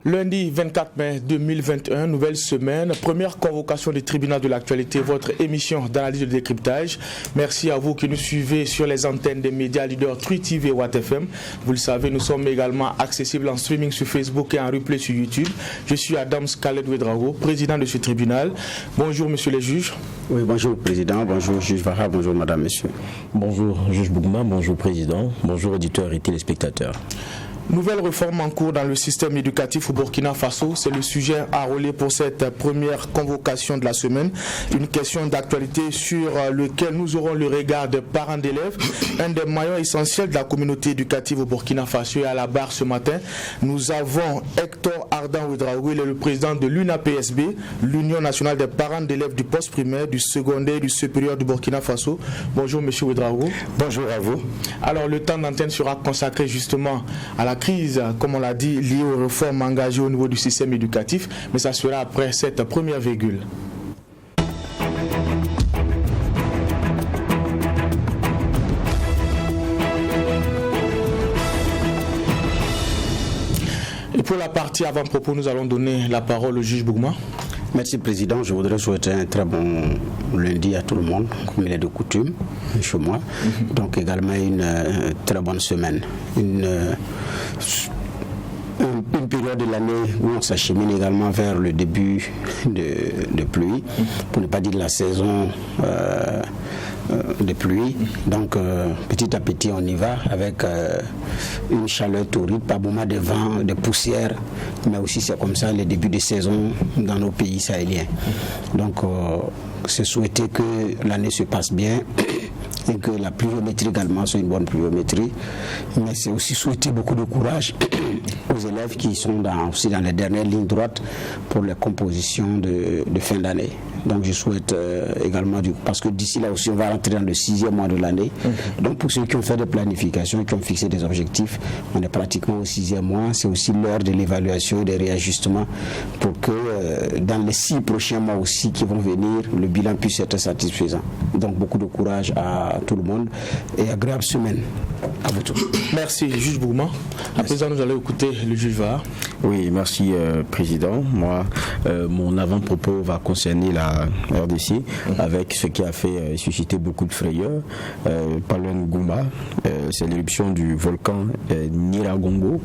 Lundi 24 mai 2021, nouvelle semaine, première convocation du tribunal de l'actualité, votre émission d'analyse de décryptage. Merci à vous qui nous suivez sur les antennes des médias leaders Trui TV et Watt FM. Vous le savez, nous sommes également accessibles en streaming sur Facebook et en replay sur YouTube. Je suis Adams Khaled Ouedraogo, président de ce tribunal. Bonjour monsieur les juges. Oui, bonjour président, bonjour juge Vara, bonjour madame, monsieur. Bonjour juge Bougma, bonjour président, bonjour auditeurs et téléspectateurs. Nouvelle réforme en cours dans le système éducatif au Burkina Faso, c'est le sujet à relayer pour cette première convocation de la semaine. Une question d'actualité sur laquelle nous aurons le regard des parents d'élèves, un des maillons essentiels de la communauté éducative au Burkina Faso. Et à la barre ce matin, nous avons Hector Ardan Ouedraogo, il est le président de l'UNAPSB, l'Union nationale des parents d'élèves du poste primaire, du secondaire et du supérieur du Burkina Faso. Bonjour monsieur Ouedraogo. Bonjour à vous. Alors le temps d'antenne sera consacré justement à la crise, comme on l'a dit, liée aux réformes engagées au niveau du système éducatif, mais ça sera après cette première virgule. Et pour la partie avant-propos, nous allons donner la parole au juge Bougma. Merci président, je voudrais souhaiter un très bon lundi à tout le monde, comme il est de coutume chez moi. Donc également une très bonne semaine. Une période de l'année où on s'achemine également vers le début de pluie, pour ne pas dire la saison de pluie. Donc petit à petit on y va avec une chaleur torride, par moments de vent, de poussière, mais aussi c'est comme ça le début de saison dans nos pays sahéliens. Donc c'est souhaiter que l'année se passe bien et que la pluviométrie également soit une bonne pluviométrie, mais c'est aussi souhaiter beaucoup de courage aux élèves qui sont aussi dans les dernières lignes droites pour les compositions de fin d'année. Donc je souhaite également, parce que d'ici là aussi on va rentrer dans le 6e mois de l'année. Donc pour ceux qui ont fait des planifications, qui ont fixé des objectifs, on est pratiquement au 6e mois. C'est aussi l'heure de l'évaluation et des réajustements pour que dans les 6 prochains mois aussi qui vont venir, le bilan puisse être satisfaisant. Donc beaucoup de courage à tout le monde et agréable semaine à vous tous. Merci juge Bougma. À présent nous allons écouter le juge Var. Oui, merci président. Moi, mon avant-propos va concerner la RDC avec ce qui a fait susciter beaucoup de frayeur. Palon Gouma, c'est l'éruption du volcan Nyiragongo.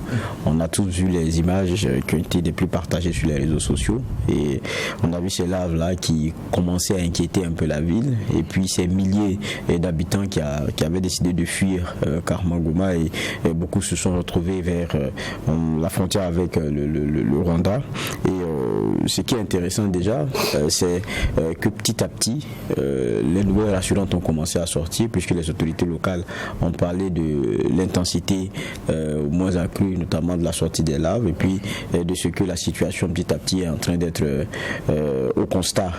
On a tous vu les images qui ont été les plus partagées sur les réseaux sociaux et on a vu ces laves-là qui commençaient à inquiéter un peu la ville et puis ces milliers d'habitants qui avaient décidé de fuir Karmagoma et beaucoup se sont retrouvés vers la frontière avec le Rwanda. Et ce qui est intéressant déjà, c'est que petit à petit, les nouvelles rassurantes ont commencé à sortir puisque les autorités locales ont parlé de l'intensité moins accrue, notamment de la sortie des laves et puis de ce que la situation petit à petit est en train d'être au constat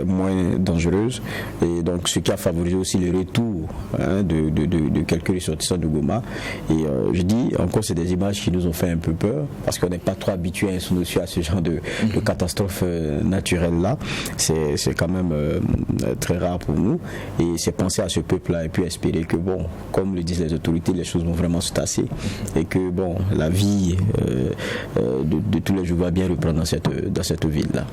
moins dangereuse. Et donc ce qui a favorisé aussi le retour de quelques ressortissants de Goma. Et je dis encore, c'est des images qui nous ont fait un peu peur parce qu'on n'est pas trop habitué à ce genre de catastrophe naturelle là. C'est quand même très rare pour nous et c'est penser à ce peuple là et puis espérer que bon, comme le disent les autorités, les choses vont vraiment se tasser et que bon, la vie de tous les jours va bien reprendre dans cette ville là.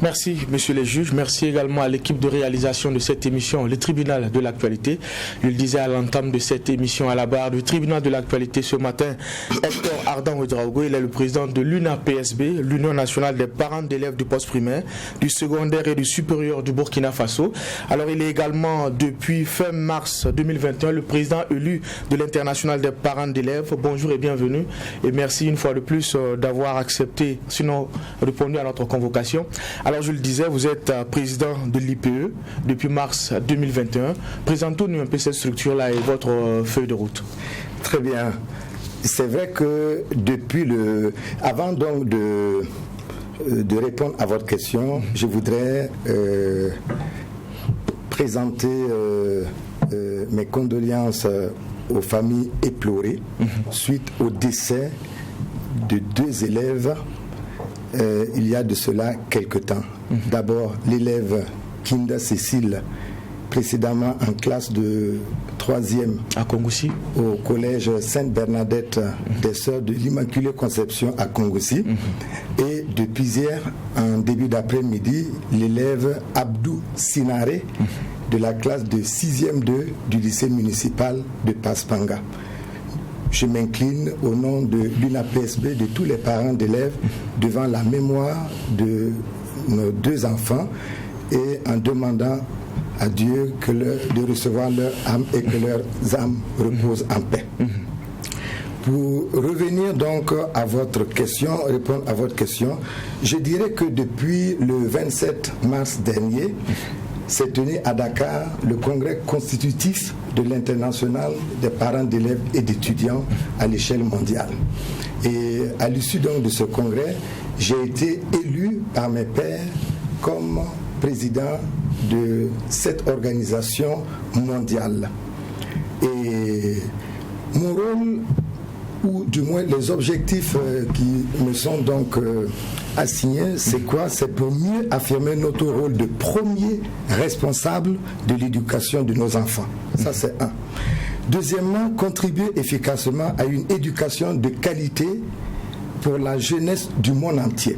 Merci, messieurs les juges. Merci également à l'équipe de réalisation de cette émission, le tribunal de l'actualité. Je le disais à l'entame de cette émission, à la barre du tribunal de l'actualité ce matin, Hector Ardan Ouedraogo, il est le président de l'UNAPSB, l'Union nationale des parents d'élèves du poste primaire, du secondaire et du supérieur du Burkina Faso. Alors il est également, depuis fin mars 2021, le président élu de l'International des parents d'élèves. Bonjour et bienvenue. Et merci une fois de plus d'avoir accepté, sinon répondu à notre convocation. Alors je le disais, vous êtes président de l'IPE depuis mars 2021. Présentons-nous un peu cette structure-là et votre feuille de route. Très bien. C'est vrai que depuis avant donc de répondre à votre question, je voudrais présenter mes condoléances aux familles éplorées suite au décès de 2 élèves il y a de cela quelque temps. D'abord, l'élève Kinda Cécile précédemment en classe de 3e à Kongoussi, au collège Sainte-Bernadette des Sœurs de l'Immaculée Conception à Kongoussi. Et depuis hier, en début d'après-midi, l'élève Abdou Sinare de la classe de 6e 2 du lycée municipal de Paspanga. Je m'incline au nom de l'UNAPSB, de tous les parents d'élèves, devant la mémoire de nos 2 enfants et en demandant à Dieu de recevoir leur âme et que leurs âmes reposent en paix. Pour revenir donc à votre question, répondre à votre question, je dirais que depuis le 27 mars dernier, s'est tenu à Dakar le congrès constitutif de l'international des parents d'élèves et d'étudiants à l'échelle mondiale. Et à l'issue donc de ce congrès, j'ai été élu par mes pairs comme président de cette organisation mondiale. Et mon rôle, ou du moins les objectifs qui me sont donc assignés, c'est quoi? C'est pour mieux affirmer notre rôle de premier responsable de l'éducation de nos enfants. Ça, c'est un. Deuxièmement, contribuer efficacement à une éducation de qualité pour la jeunesse du monde entier.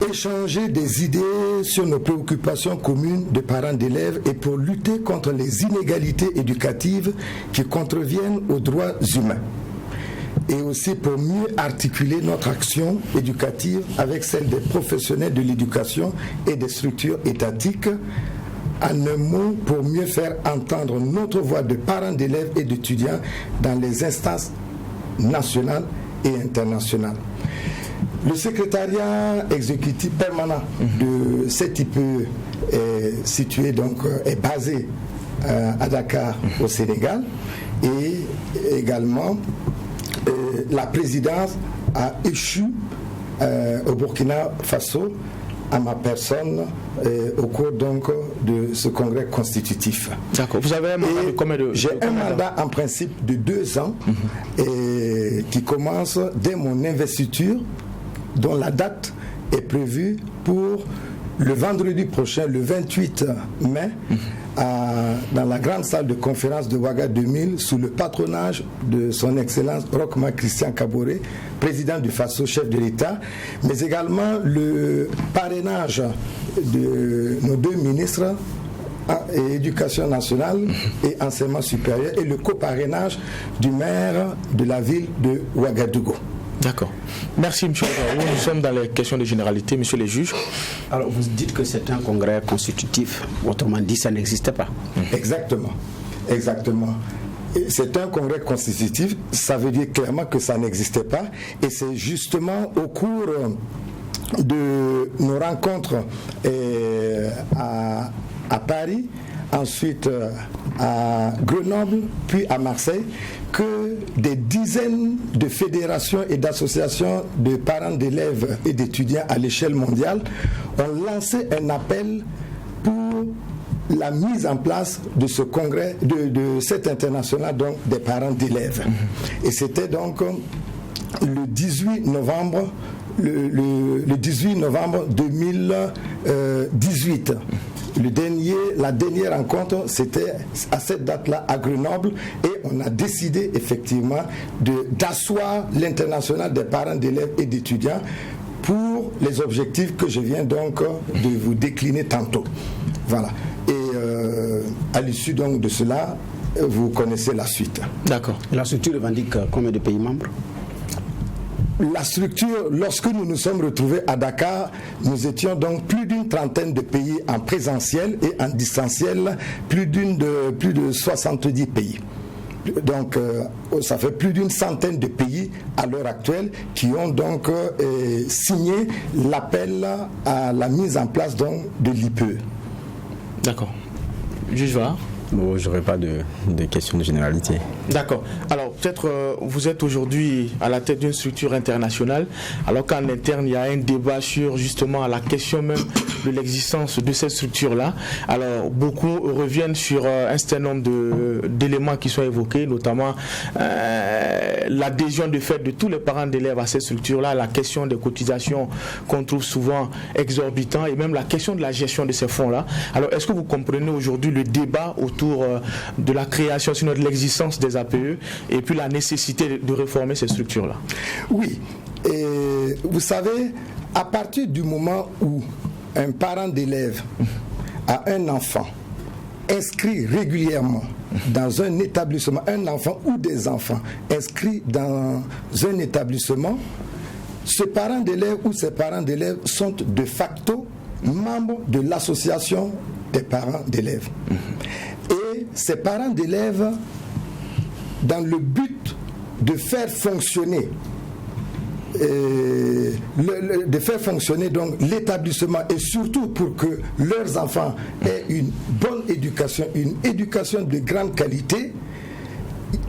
Échanger des idées sur nos préoccupations communes de parents d'élèves et pour lutter contre les inégalités éducatives qui contreviennent aux droits humains. Et aussi pour mieux articuler notre action éducative avec celle des professionnels de l'éducation et des structures étatiques. En un mot, pour mieux faire entendre notre voix de parents d'élèves et d'étudiants dans les instances nationales et internationales. Le secrétariat exécutif permanent de cet IPE est situé donc, est basé à Dakar au Sénégal et également la présidence a échu au Burkina Faso à ma personne au cours donc de ce congrès constitutif. D'accord. Vous avez un mandat de combien de... J'ai un mandat en principe de 2 ans et qui commence dès mon investiture, dont la date est prévue pour le vendredi prochain, le 28 mai, dans la grande salle de conférence de Ouaga 2000, sous le patronage de son Excellence Rochma Christian Kaboré, président du FASO, chef de l'État, mais également le parrainage de nos 2 ministres, Éducation nationale et enseignement supérieur, et le coparrainage du maire de la ville de Ouagadougou. D'accord. Merci, M. Ouadarou. Nous sommes dans les questions de généralité, Monsieur les juges. Alors, vous dites que c'est un congrès constitutif. Autrement dit, ça n'existait pas. Exactement. Exactement. C'est un congrès constitutif. Ça veut dire clairement que ça n'existait pas. Et c'est justement au cours de nos rencontres à Paris, ensuite à Grenoble, puis à Marseille, que des dizaines de fédérations et d'associations de parents d'élèves et d'étudiants à l'échelle mondiale ont lancé un appel pour la mise en place de ce congrès, de cette internationale donc, des parents d'élèves. Et c'était donc le 18 novembre, le 18 novembre 2018. La dernière rencontre, c'était à cette date-là à Grenoble, et on a décidé effectivement d'asseoir l'international des parents d'élèves et d'étudiants pour les objectifs que je viens donc de vous décliner tantôt. Voilà. Et à l'issue donc de cela, vous connaissez la suite. D'accord. La structure revendique combien de pays membres? La structure, lorsque nous nous sommes retrouvés à Dakar, nous étions donc plus d'une trentaine de pays en présentiel et en distanciel, plus de 70 pays. Donc, ça fait plus d'une centaine de pays à l'heure actuelle qui ont donc signé l'appel à la mise en place donc, de l'IPE. D'accord. Juge Var. Bon, je n'aurais pas de questions de généralité. D'accord. Alors, peut-être vous êtes aujourd'hui à la tête d'une structure internationale, alors qu'en interne, il y a un débat sur justement la question même de l'existence de cette structure-là. Alors, beaucoup reviennent sur un certain nombre d'éléments qui sont évoqués, notamment l'adhésion de fait de tous les parents d'élèves à cette structure-là, la question des cotisations qu'on trouve souvent exorbitantes et même la question de la gestion de ces fonds-là. Alors, est-ce que vous comprenez aujourd'hui le débat autour de la création, sinon de l'existence des APE et puis la nécessité de réformer ces structures-là? Oui, et vous savez, à partir du moment où un parent d'élève a un enfant inscrit régulièrement dans un établissement, un enfant ou des enfants inscrits dans un établissement, ce parent d'élève ou ces parents d'élèves sont de facto membres de l'association des parents d'élèves. Et ces parents d'élèves, dans le but de faire fonctionner donc l'établissement et surtout pour que leurs enfants aient une bonne éducation, une éducation de grande qualité,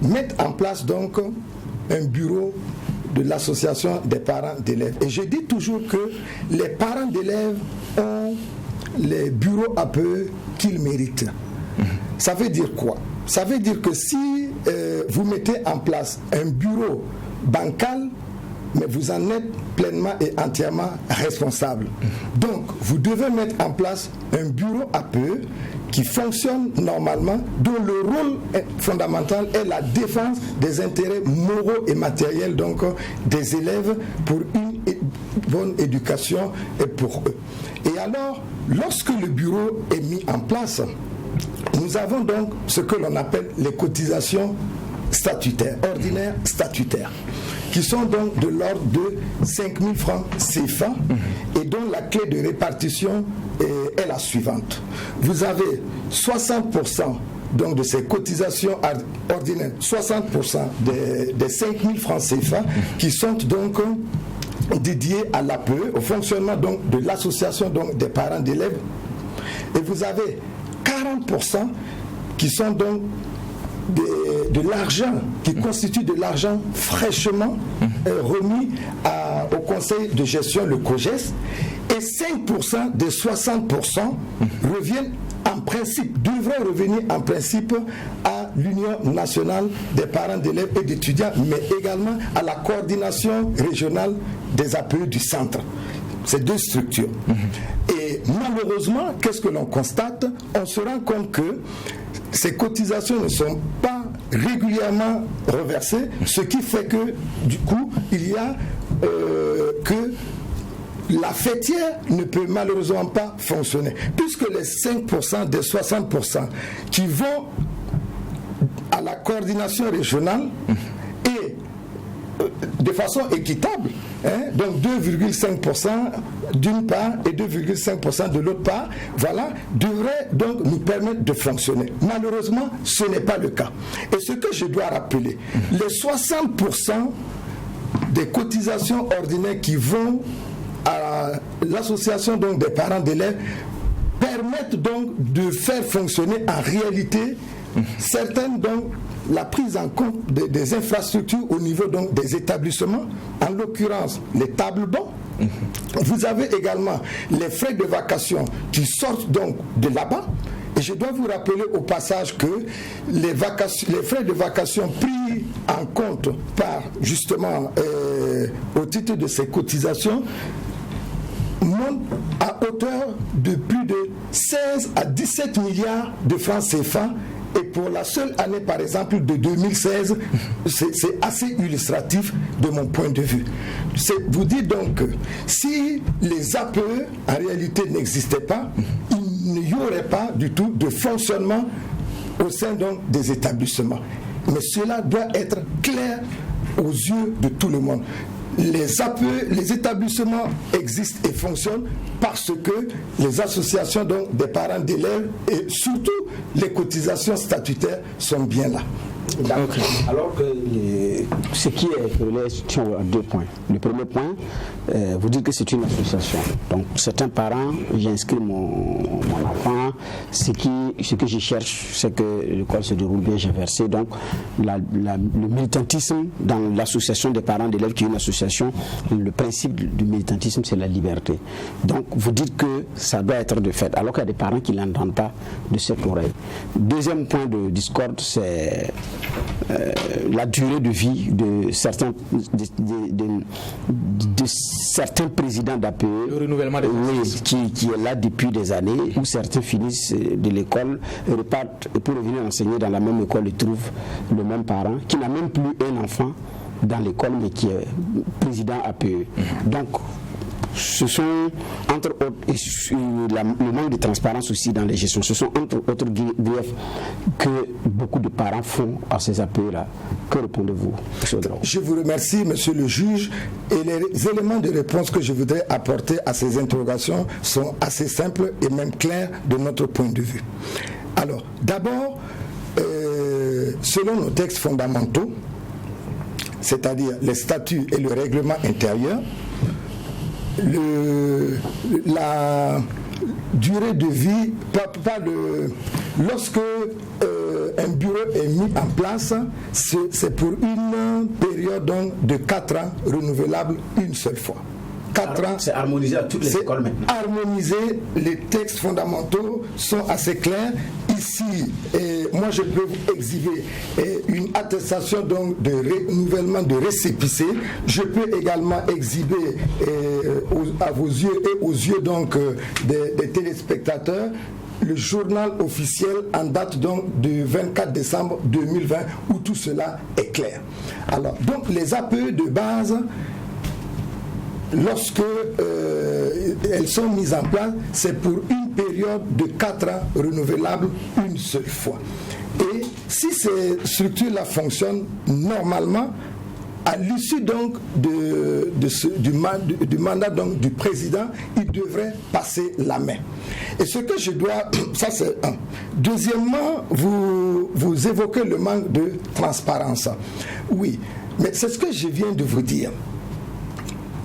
mettent en place donc un bureau de l'association des parents d'élèves. Et je dis toujours que les parents d'élèves ont les bureaux APE qu'ils méritent. Ça veut dire quoi? Ça veut dire que si vous mettez en place un bureau bancal, mais vous en êtes pleinement et entièrement responsable. Donc, vous devez mettre en place un bureau APE qui fonctionne normalement, dont le rôle fondamental est la défense des intérêts moraux et matériels donc, des élèves pour une bonne éducation et pour eux. Et alors, lorsque le bureau est mis en place, nous avons donc ce que l'on appelle les cotisations statutaires, ordinaires statutaires, qui sont donc de l'ordre de 5 000 francs CFA et dont la clé de répartition est la suivante. Vous avez 60% donc de ces cotisations ordinaires, 60% des 5 000 francs CFA qui sont donc dédiés à l'APE, au fonctionnement donc de l'association donc des parents d'élèves. Et vous avez 40% qui sont donc de l'argent, qui constitue de l'argent fraîchement remis au conseil de gestion, le COGES, et 5% des 60% reviennent en principe, devraient revenir en principe à l'Union nationale des parents d'élèves et d'étudiants, mais également à la coordination régionale des APE du centre. Ces deux structures. Et malheureusement, qu'est-ce que l'on constate? On se rend compte que ces cotisations ne sont pas régulièrement reversées, ce qui fait que, du coup, il y a que la fêtière ne peut malheureusement pas fonctionner, puisque les 5% des 60% qui vont à la coordination régionale et de façon équitable, donc 2,5% d'une part et 2,5% de l'autre part, voilà, devrait donc nous permettre de fonctionner. Malheureusement, ce n'est pas le cas. Et ce que je dois rappeler, les 60% des cotisations ordinaires qui vont à l'association donc des parents d'élèves permettent donc de faire fonctionner en réalité certaines donc la prise en compte des infrastructures au niveau donc des établissements, en l'occurrence les tables bancs. Vous avez également les frais de vacation qui sortent donc de là-bas. Et je dois vous rappeler au passage que les frais de vacation pris en compte par justement au titre de ces cotisations montent à hauteur de plus de 16 à 17 milliards de francs CFA. Et pour la seule année, par exemple, de 2016, c'est assez illustratif de mon point de vue. Vous dites donc que si les APE, en réalité, n'existaient pas, il n'y aurait pas du tout de fonctionnement au sein donc, des établissements. Mais cela doit être clair aux yeux de tout le monde. Les APE, les établissements existent et fonctionnent parce que les associations donc, des parents d'élèves et surtout les cotisations statutaires sont bien là. Okay. Alors que ce qui est relais sont à 2 points. Le premier point, vous dites que c'est une association. Donc certains parents, j'inscris mon enfant parents, ce que je cherche, c'est que l'école se déroule bien, j'ai versé. Donc, le militantisme dans l'association des parents d'élèves, qui est une association, le principe du militantisme, c'est la liberté. Donc, vous dites que ça doit être de fait, alors qu'il y a des parents qui ne l'entendent pas de cette oreille. Deuxième point de discorde, c'est la durée de vie de certains présidents d'APE, qui est là depuis des années, où certains finissent de l'école et repartent, et pour revenir enseigner dans la même école, ils trouvent le même parent qui n'a même plus un enfant dans l'école, mais qui est président APE. Donc, ce sont, entre autres, le manque de transparence aussi dans les gestions, ce sont entre autres griefs que beaucoup de parents font à ces APE-là. Que répondez-vous, M. Draou? Je vous remercie, Monsieur le juge, et les éléments de réponse que je voudrais apporter à ces interrogations sont assez simples et même clairs de notre point de vue. Alors, d'abord, selon nos textes fondamentaux, c'est-à-dire les statuts et le règlement intérieur, la durée de vie, lorsque un bureau est mis en place, c'est pour une période donc, de 4 ans renouvelable une seule fois. 4 ans. C'est harmonisé à toutes les écoles maintenant. Harmonisé, les textes fondamentaux sont assez clairs. Ici, moi je peux vous exhiber une attestation donc de renouvellement de récépissé. Je peux également exhiber à vos yeux et aux yeux donc des téléspectateurs le journal officiel en date donc du 24 décembre 2020 où tout cela est clair. Alors, donc les APE de base, lorsque elles sont mises en place, c'est pour une période de 4 ans renouvelable une seule fois. Et si ces structures-là fonctionnent normalement, à l'issue donc du mandat donc du président, il devrait passer la main. Et ce que je dois, ça c'est un. Deuxièmement, vous évoquez le manque de transparence. Oui, mais c'est ce que je viens de vous dire.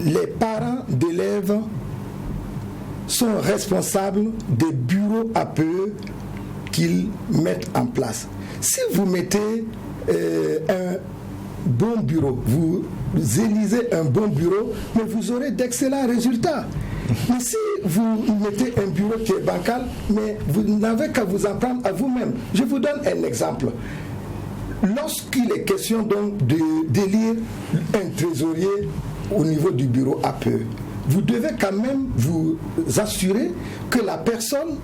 Les parents d'élèves sont responsables des bureaux APE qu'ils mettent en place. Si vous mettez un bon bureau, vous élisez un bon bureau, mais vous aurez d'excellents résultats. Mais si vous mettez un bureau qui est bancal, mais vous n'avez qu'à vous en prendre à vous-même. Je vous donne un exemple. Lorsqu'il est question donc d'élire un trésorier au niveau du bureau APE, vous devez quand même vous assurer que la personne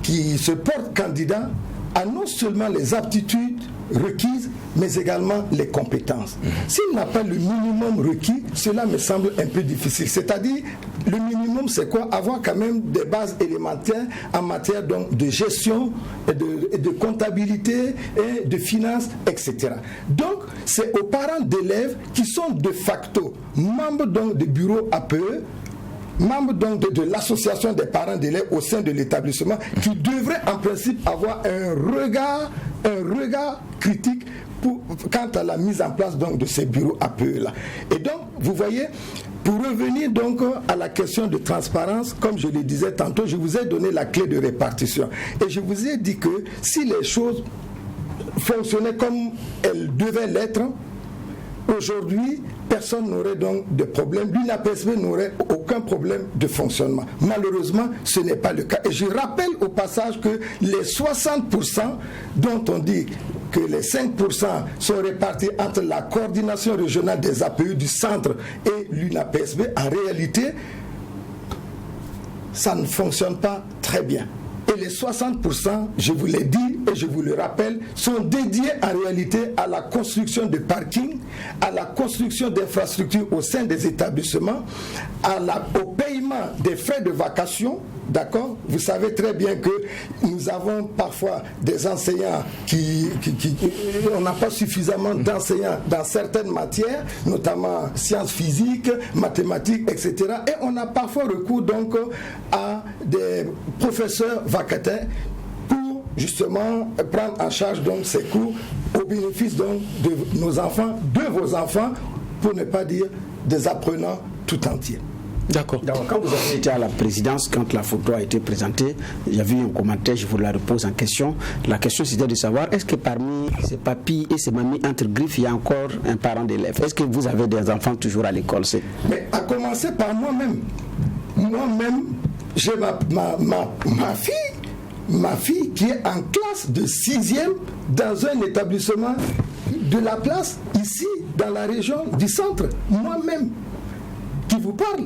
qui se porte candidat a non seulement les aptitudes requises, mais également les compétences. S'il n'a pas le minimum requis, cela me semble un peu difficile. C'est-à-dire, le minimum, c'est quoi? Avoir quand même des bases élémentaires en matière donc, de gestion, de comptabilité, et de finances, etc. Donc, c'est aux parents d'élèves qui sont de facto membres donc, du bureau APE, membres donc de l'association des parents d'élèves au sein de l'établissement, qui devraient en principe avoir un regard critique quant à la mise en place donc, de ces bureaux APE-là. Et donc, vous voyez, pour revenir donc à la question de transparence, comme je le disais tantôt, je vous ai donné la clé de répartition. Et je vous ai dit que si les choses fonctionnaient comme elles devaient l'être, aujourd'hui, personne n'aurait donc de problème. L'UNAPSB n'aurait aucun problème de fonctionnement. Malheureusement, ce n'est pas le cas. Et je rappelle au passage que les 60% dont on dit que les 5% sont répartis entre la coordination régionale des APE du centre et l'UNAPSB, en réalité, ça ne fonctionne pas très bien. Et les 60%, je vous l'ai dit et je vous le rappelle, sont dédiés en réalité à la construction de parkings, à la construction d'infrastructures au sein des établissements, au paiement des frais de vacation. D'accord? Vous savez très bien que nous avons parfois des enseignants on n'a pas suffisamment d'enseignants dans certaines matières, notamment sciences physiques, mathématiques, etc. Et on a parfois recours donc à des professeurs vacataires pour justement prendre en charge donc ces cours au bénéfice donc de nos enfants, de vos enfants, pour ne pas dire des apprenants tout entiers. D'accord. Quand vous avez été à la présidence, quand la photo a été présentée, il y a eu un commentaire, je vous la repose en question. La question c'était de savoir, est-ce que parmi ces papis et ces mamies entre griffes, il y a encore un parent d'élève? Est-ce que vous avez des enfants toujours à l'école? Mais à commencer par moi-même. Moi-même, j'ai ma fille qui est en classe de 6e dans un établissement de la place, ici, dans la région du centre. Moi-même, qui vous parle.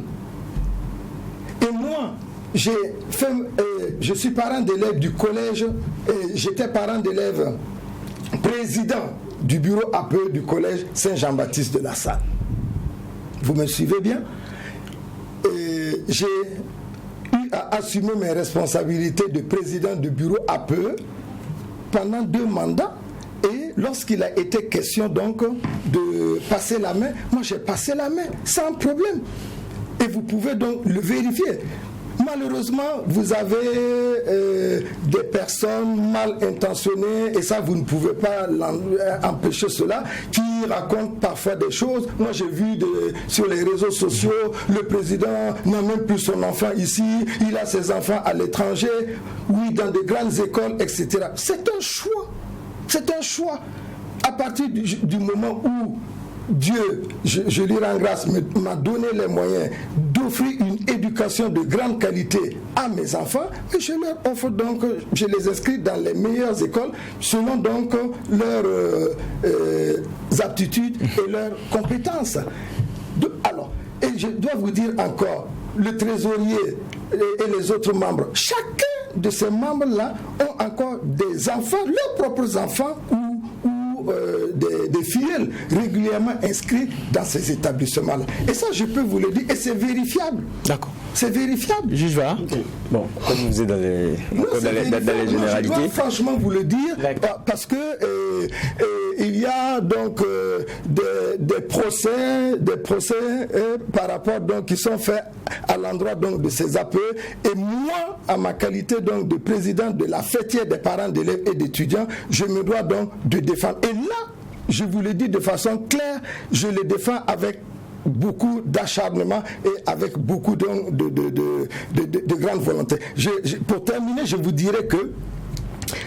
Et moi, je suis parent d'élève du collège, et j'étais parent d'élève président du bureau APE du collège Saint-Jean-Baptiste de la Salle. Vous me suivez bien? Et j'ai eu à assumer mes responsabilités de président du bureau APE pendant 2 mandats. Et lorsqu'il a été question donc de passer la main, moi j'ai passé la main sans problème. Et vous pouvez donc le vérifier. Malheureusement, vous avez des personnes mal intentionnées, et ça vous ne pouvez pas empêcher cela, qui racontent parfois des choses. Moi j'ai vu sur les réseaux sociaux, le président n'a même plus son enfant ici, il a ses enfants à l'étranger, oui, dans de grandes écoles, etc. C'est un choix. C'est un choix. À partir du moment où Dieu, je lui rends grâce, m'a donné les moyens d'offrir une éducation de grande qualité à mes enfants, et je leur offre donc, je les inscris dans les meilleures écoles selon donc leurs aptitudes et leurs compétences. Alors, et je dois vous dire encore, le trésorier et les autres membres, chacun de ces membres-là ont encore des enfants, leurs propres enfants ou des filleuls régulièrement inscrits dans ces établissements-là. Et ça, je peux vous le dire, et c'est vérifiable. D'accord. C'est vérifiable. Juge va. Bon, comme vous êtes dans les généralités. Je dois franchement vous le dire, parce que il y a donc des procès par rapport donc qui sont faits à l'endroit donc de ces APE. Et moi, à ma qualité donc de président de la fêtière des parents d'élèves et d'étudiants, je me dois donc de défendre. Et là, je vous le dis de façon claire, je le défends avec beaucoup d'acharnement et avec beaucoup de grande volonté. Pour terminer, je vous dirais que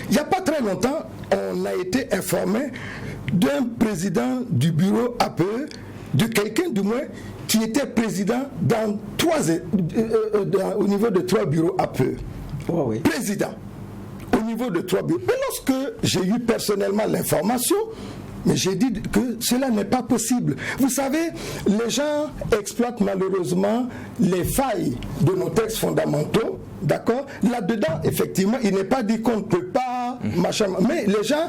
il n'y a pas très longtemps, on a été informé d'un président du bureau APE, de quelqu'un du moins qui était président dans au niveau de 3 bureaux APE. Oh oui. Président au niveau de 3 bureaux. Mais lorsque j'ai eu personnellement l'information, mais j'ai dit que cela n'est pas possible. Vous savez, les gens exploitent malheureusement les failles de nos textes fondamentaux, d'accord? Là-dedans, effectivement, il n'est pas dit qu'on ne peut pas, machin, mais les gens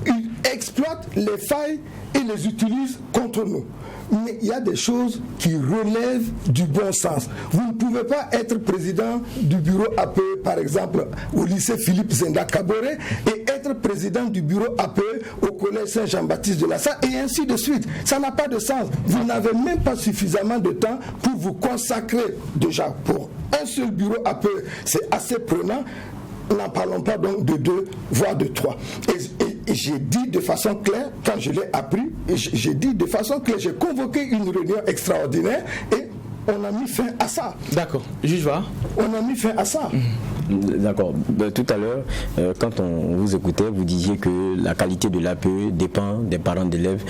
ils exploitent les failles et les utilisent contre nous. Mais il y a des choses qui relèvent du bon sens. Vous ne pouvez pas être président du bureau APE, par exemple, au lycée Philippe Zenda Kaboré, et être président du bureau APE au collège Saint-Jean-Baptiste de la Salle, et ainsi de suite. Ça n'a pas de sens. Vous n'avez même pas suffisamment de temps pour vous consacrer déjà pour un seul bureau APE. C'est assez prenant. N'en parlons pas donc de 2, voire de 3. Et j'ai dit de façon claire, quand je l'ai appris, j'ai dit de façon claire, j'ai convoqué une réunion extraordinaire et on a mis fin à ça. D'accord. Juge va. On a mis fin à ça. D'accord. Tout à l'heure, quand on vous écoutait, vous disiez que la qualité de l'APE dépend des parents d'élèves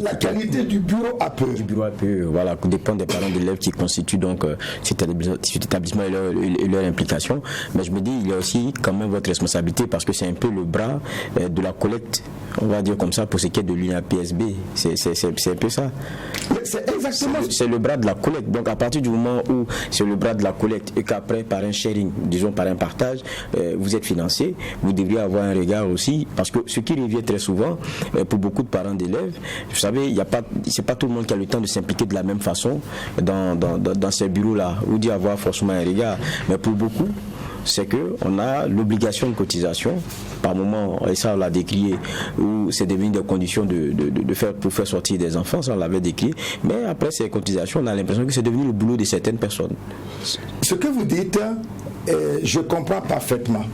La qualité du bureau APE. Du bureau APE, voilà, dépend des parents d'élèves qui constituent donc cet établissement et leur implication. Mais je me dis, il y a aussi quand même votre responsabilité parce que c'est un peu le bras de la collecte, on va dire comme ça, pour ce qui est de l'UNAPSB. C'est un peu ça. C'est exactement. C'est le bras de la collecte. Donc à partir du moment où c'est le bras de la collecte et qu'après par un sharing, disons par un partage, vous êtes financé, vous devriez avoir un regard aussi, parce que ce qui revient très souvent pour beaucoup de parents d'élèves, vous savez, c'est pas tout le monde qui a le temps de s'impliquer de la même façon dans ces bureaux-là, ou d'y avoir forcément un regard. Mais pour beaucoup, c'est qu'on a l'obligation de cotisation par moment, et ça on l'a décrié, où c'est devenu des conditions pour faire sortir des enfants, ça on l'avait décrit, mais après ces cotisations, on a l'impression que c'est devenu le boulot de certaines personnes. Ce que vous dites, je comprends parfaitement,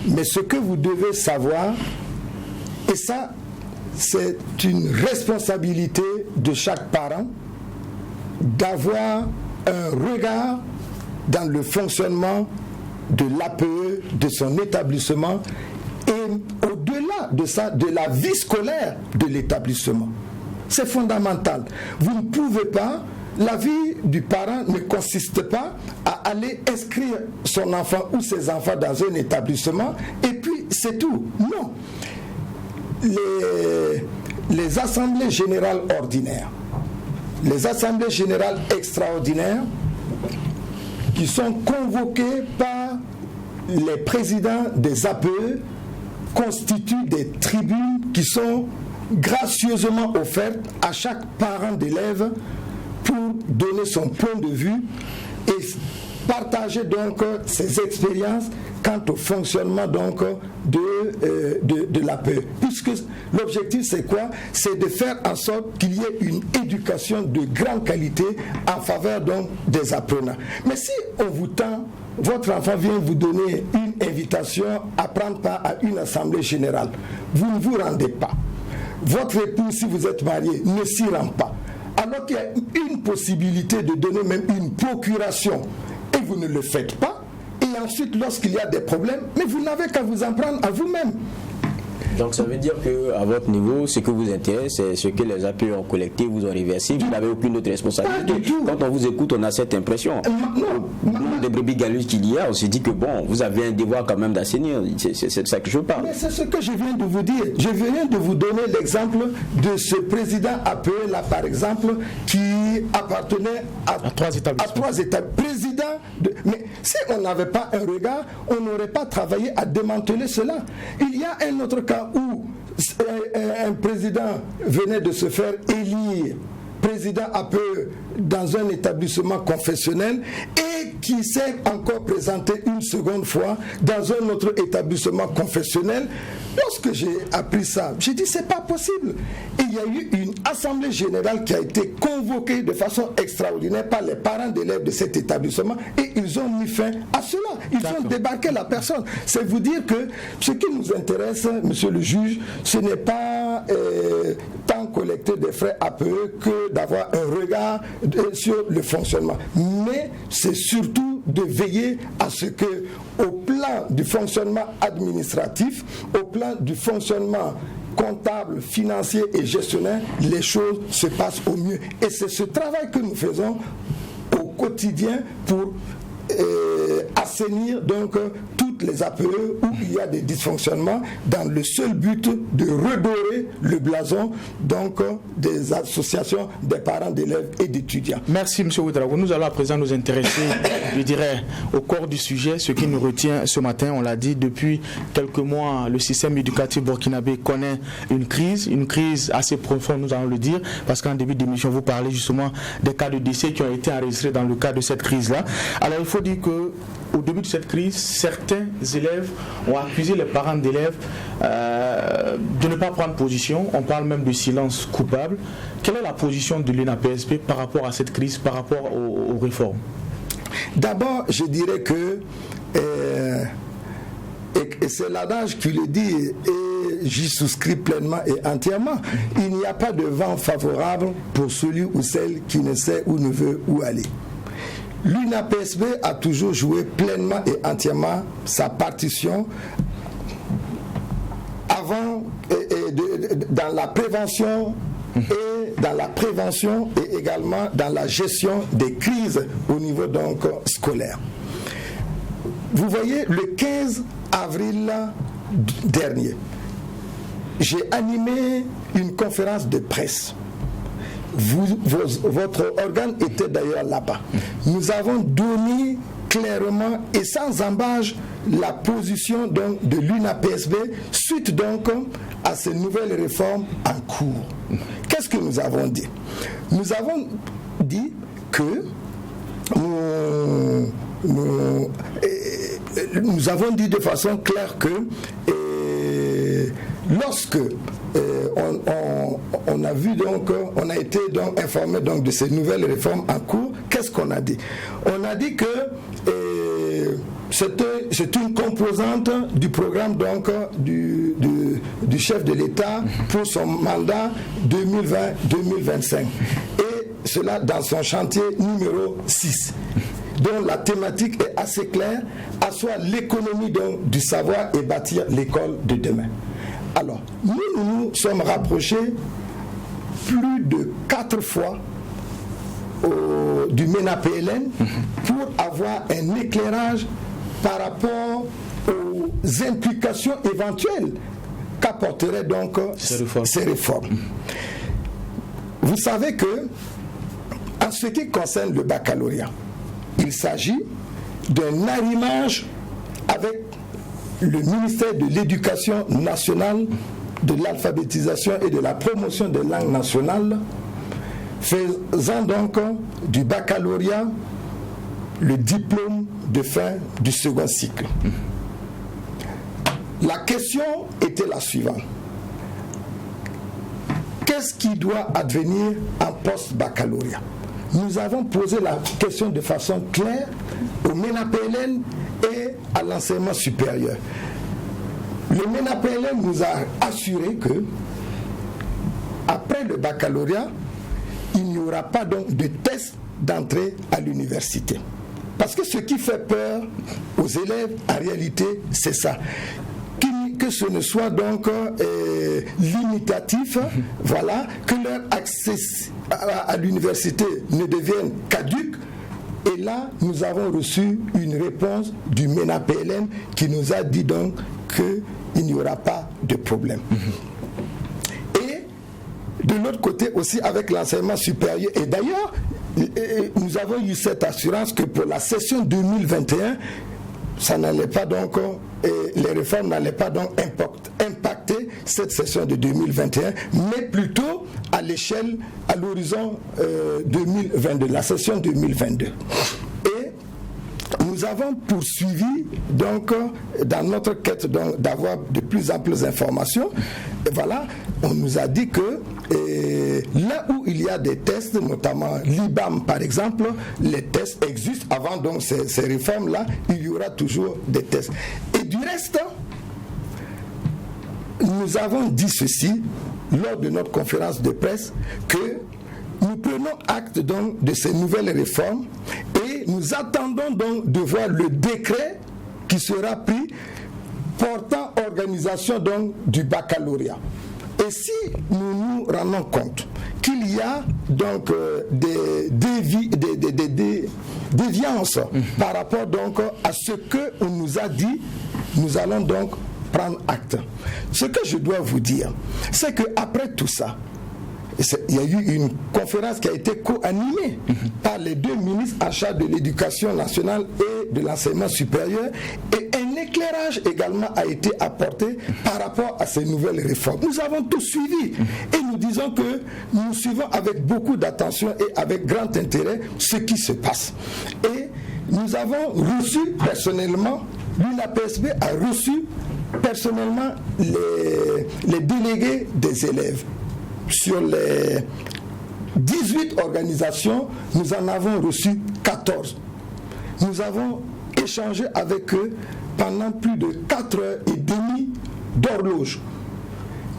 mais ce que vous devez savoir, et ça c'est une responsabilité de chaque parent, d'avoir un regard dans le fonctionnement de l'APE, de son établissement et au-delà de ça, de la vie scolaire de l'établissement. C'est fondamental. Vous ne pouvez pas, la vie du parent ne consiste pas à aller inscrire son enfant ou ses enfants dans un établissement et puis c'est tout. Non. Les assemblées générales ordinaires, les assemblées générales extraordinaires qui sont convoquées par les présidents des APE constituent des tribunes qui sont gracieusement offertes à chaque parent d'élève pour donner son point de vue et partager donc ses expériences quant au fonctionnement donc de l'APE. Puisque l'objectif c'est quoi? C'est de faire en sorte qu'il y ait une éducation de grande qualité en faveur donc des apprenants. Mais si on vous tend, votre enfant vient vous donner une invitation à prendre part à une assemblée générale, vous ne vous rendez pas. Votre époux, si vous êtes marié, ne s'y rend pas. Alors qu'il y a une possibilité de donner même une procuration et vous ne le faites pas, et ensuite lorsqu'il y a des problèmes, mais vous n'avez qu'à vous en prendre à vous-même. Donc ça veut dire qu'à votre niveau, ce que vous intéresse, c'est ce que les APE ont collecté, vous ont reversé, vous n'avez aucune autre responsabilité. Quand on vous écoute, on a cette impression. Non. Des brebis galeuses qu'il y a, on se dit que bon, vous avez un devoir quand même d'assainir. C'est de ça que je parle. Mais c'est ce que je viens de vous dire. Je viens de vous donner l'exemple de ce président APE là, par exemple, qui appartenait à 3 établissements. Mais si on n'avait pas un regard, on n'aurait pas travaillé à démanteler cela. Il y a un autre cas où un président venait de se faire élire président APE dans un établissement confessionnel et qui s'est encore présenté une seconde fois dans un autre établissement confessionnel. Lorsque j'ai appris ça, j'ai dit c'est pas possible. Et il y a eu une assemblée générale qui a été convoquée de façon extraordinaire par les parents d'élèves de cet établissement et ils ont mis fin à cela. Ils ont débarqué la personne. C'est vous dire que ce qui nous intéresse, monsieur le juge, ce n'est pas tant collecter des frais APE que d'avoir un regard sur le fonctionnement. Mais c'est surtout de veiller à ce que, au plan du fonctionnement administratif, au plan du fonctionnement comptable, financier et gestionnaire, les choses se passent au mieux. Et c'est ce travail que nous faisons au quotidien pour assainir donc toutes les APE où il y a des dysfonctionnements dans le seul but de redorer le blason donc des associations des parents d'élèves et d'étudiants. Merci M. Ouedraogo. Nous allons à présent nous intéresser, je dirais, au corps du sujet, ce qui nous retient ce matin. On l'a dit, depuis quelques mois, le système éducatif burkinabé connaît une crise assez profonde, nous allons le dire, parce qu'en début d'émission, vous parlez justement des cas de décès qui ont été enregistrés dans le cadre de cette crise-là. Alors, il faut dire qu'au début de cette crise, certains élèves ont accusé les parents d'élèves de ne pas prendre position. On parle même de silence coupable. Quelle est la position de l'UNAPSP par rapport à cette crise, par rapport aux réformes? D'abord, je dirais que, et c'est l'adage qui le dit, et j'y souscris pleinement et entièrement, il n'y a pas de vent favorable pour celui ou celle qui ne sait ou ne veut où aller. L'UNAPSB a toujours joué pleinement et entièrement sa partition dans la prévention et également dans la gestion des crises au niveau donc scolaire. Vous voyez, le 15 avril dernier, j'ai animé une conférence de presse. Votre organe était d'ailleurs là-bas. Nous avons donné clairement et sans embâche la position donc de l'UNAPSB suite donc à ces nouvelles réformes en cours. Qu'est-ce que nous avons dit? Nous avons dit que nous avons dit de façon claire que lorsque on a vu donc, on a été donc informé donc de ces nouvelles réformes en cours, qu'est-ce qu'on a dit? On a dit que c'est une composante du programme donc du chef de l'État pour son mandat 2020-2025. Et cela dans son chantier numéro 6, dont la thématique est assez claire, asseoir l'économie du savoir et bâtir l'école de demain. Alors, nous sommes rapprochés plus de 4 fois du MENA-PLN pour avoir un éclairage par rapport aux implications éventuelles qu'apporteraient donc ces réformes. Vous savez que, en ce qui concerne le baccalauréat, il s'agit d'un arrimage avec le ministère de l'Éducation nationale, de l'alphabétisation et de la promotion des langues nationales, faisant donc du baccalauréat le diplôme de fin du second cycle. La question était la suivante. Qu'est-ce qui doit advenir en post-baccalauréat? Nous avons posé la question de façon claire au MENA-PLN et à l'enseignement supérieur. Le MENA-PLN nous a assuré que, après le baccalauréat, il n'y aura pas donc de test d'entrée à l'université. Parce que ce qui fait peur aux élèves, en réalité, c'est ça. Que ce ne soit donc limitatif, voilà, que leur accès à l'université ne devienne caduque. Et là, nous avons reçu une réponse du MENA-PLN qui nous a dit donc qu'il n'y aura pas de problème. Et de l'autre côté aussi avec l'enseignement supérieur. Et d'ailleurs, nous avons eu cette assurance que pour la session 2021, ça n'allait pas donc, les réformes n'allaient pas donc impacter cette session de 2021, mais plutôt à l'échelle, à l'horizon 2022, la session 2022. Et nous avons poursuivi donc dans notre quête d'avoir de plus amples informations. Et voilà, on nous a dit que là où il y a des tests, notamment l'IBAM par exemple, les tests existent. Avant donc ces réformes-là, il y aura toujours des tests. Et du reste, nous avons dit ceci lors de notre conférence de presse, que nous prenons acte donc de ces nouvelles réformes et nous attendons donc de voir le décret qui sera pris portant organisation donc du baccalauréat. Et si nous nous rendons compte qu'il y a donc des déviances par rapport donc à ce qu'on nous a dit, nous allons donc prendre acte. Ce que je dois vous dire, c'est qu'après tout ça, il y a eu une conférence qui a été co-animée par les deux ministres en charge de l'éducation nationale et de l'enseignement supérieur, et un éclairage également a été apporté par rapport à ces nouvelles réformes. Nous avons tout suivi et nous disons que nous suivons avec beaucoup d'attention et avec grand intérêt ce qui se passe. Et nous avons reçu personnellement, l'UNAPSB a reçu personnellement les délégués des élèves. Sur les 18 organisations, nous en avons reçu 14. Nous avons échangé avec eux pendant plus de 4h30 d'horloge.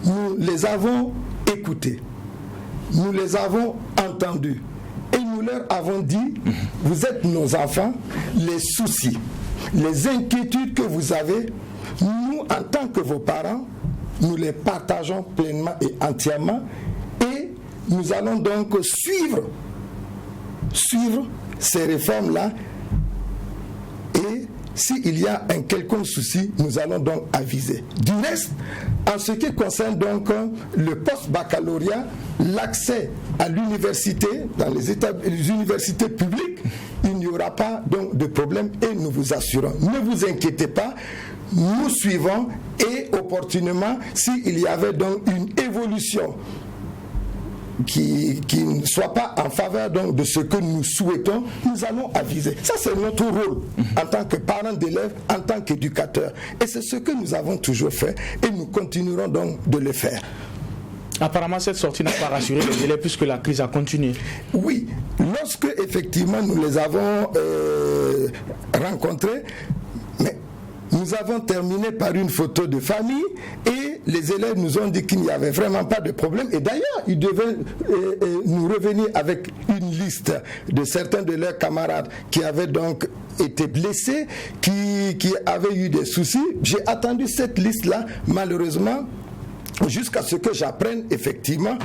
Nous les avons écoutés. Nous les avons entendus. Et nous leur avons dit, vous êtes nos enfants, les soucis, les inquiétudes que vous avez, nous, en tant que vos parents, nous les partageons pleinement et entièrement, et nous allons donc suivre ces réformes-là, et s'il y a un quelconque souci, nous allons donc aviser. Du reste, en ce qui concerne donc le post-baccalauréat, l'accès à l'université, dans les universités publiques, il n'y aura pas donc de problème, et nous vous assurons. Ne vous inquiétez pas, nous suivons, et opportunément, s'il y avait donc une évolution qui ne soit pas en faveur donc de ce que nous souhaitons, nous allons aviser. Ça, c'est notre rôle en tant que parents d'élèves, en tant qu'éducateurs. Et c'est ce que nous avons toujours fait, et nous continuerons donc de le faire. Apparemment, cette sortie n'a pas rassuré les élèves puisque la crise a continué. Oui, lorsque effectivement nous les avons rencontrés, mais nous avons terminé par une photo de famille et les élèves nous ont dit qu'il n'y avait vraiment pas de problème. Et d'ailleurs, ils devaient nous revenir avec une liste de certains de leurs camarades qui avaient donc été blessés, qui avaient eu des soucis. J'ai attendu cette liste-là, malheureusement, jusqu'à ce que j'apprenne effectivement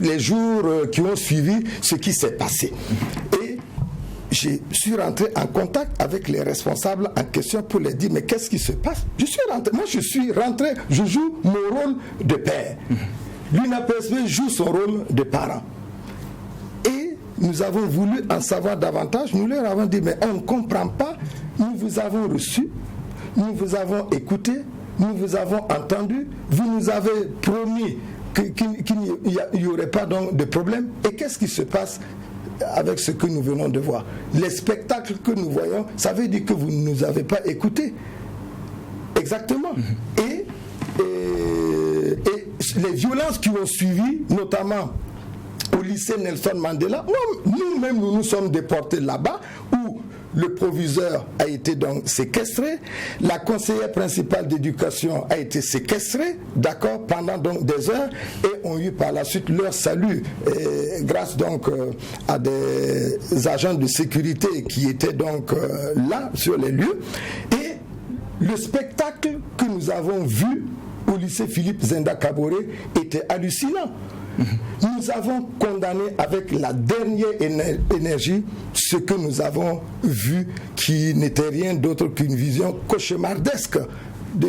les jours qui ont suivi ce qui s'est passé. Et je suis rentré en contact avec les responsables en question pour leur dire mais qu'est-ce qui se passe? Je suis rentré, je joue mon rôle de père. L'UNAPSB joue son rôle de parent. Et nous avons voulu en savoir davantage. Nous leur avons dit mais on ne comprend pas. Nous vous avons reçu, nous vous avons écouté, nous vous avons entendu. Vous nous avez promis qu'il n'y aurait pas donc de problème. Et qu'est-ce qui se passe avec ce que nous venons de voir? Les spectacles que nous voyons, ça veut dire que vous ne nous avez pas écoutés. Exactement. Et les violences qui ont suivi, notamment au lycée Nelson Mandela, nous-mêmes nous sommes déportés là-bas, où le proviseur a été donc séquestré, la conseillère principale d'éducation a été séquestrée, d'accord, pendant donc des heures, et ont eu par la suite leur salut, grâce donc à des agents de sécurité qui étaient donc là sur les lieux. Et le spectacle que nous avons vu au lycée Philippe Zenda Kaboré était hallucinant. Nous avons condamné avec la dernière énergie ce que nous avons vu, qui n'était rien d'autre qu'une vision cauchemardesque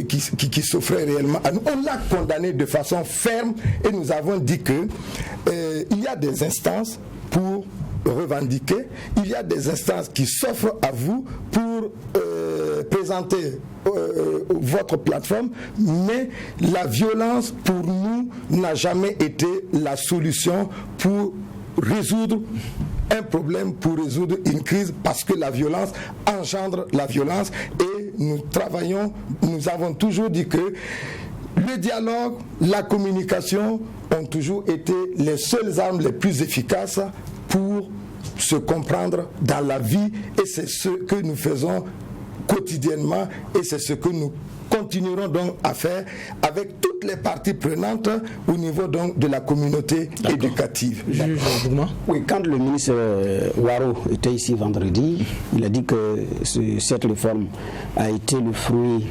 qui s'offrait réellement à nous. On l'a condamné de façon ferme et nous avons dit que il y a des instances pour revendiquer, il y a des instances qui s'offrent à vous pour présenter votre plateforme, mais la violence pour nous n'a jamais été la solution pour résoudre un problème, pour résoudre une crise, parce que la violence engendre la violence. Et nous travaillons, nous avons toujours dit que le dialogue, la communication ont toujours été les seules armes les plus efficaces pour se comprendre dans la vie, et c'est ce que nous faisons quotidiennement et c'est ce que nous continuerons donc à faire avec toutes les parties prenantes au niveau donc de la communauté éducative. Oui, quand le ministre Waro était ici vendredi, il a dit que cette réforme a été le fruit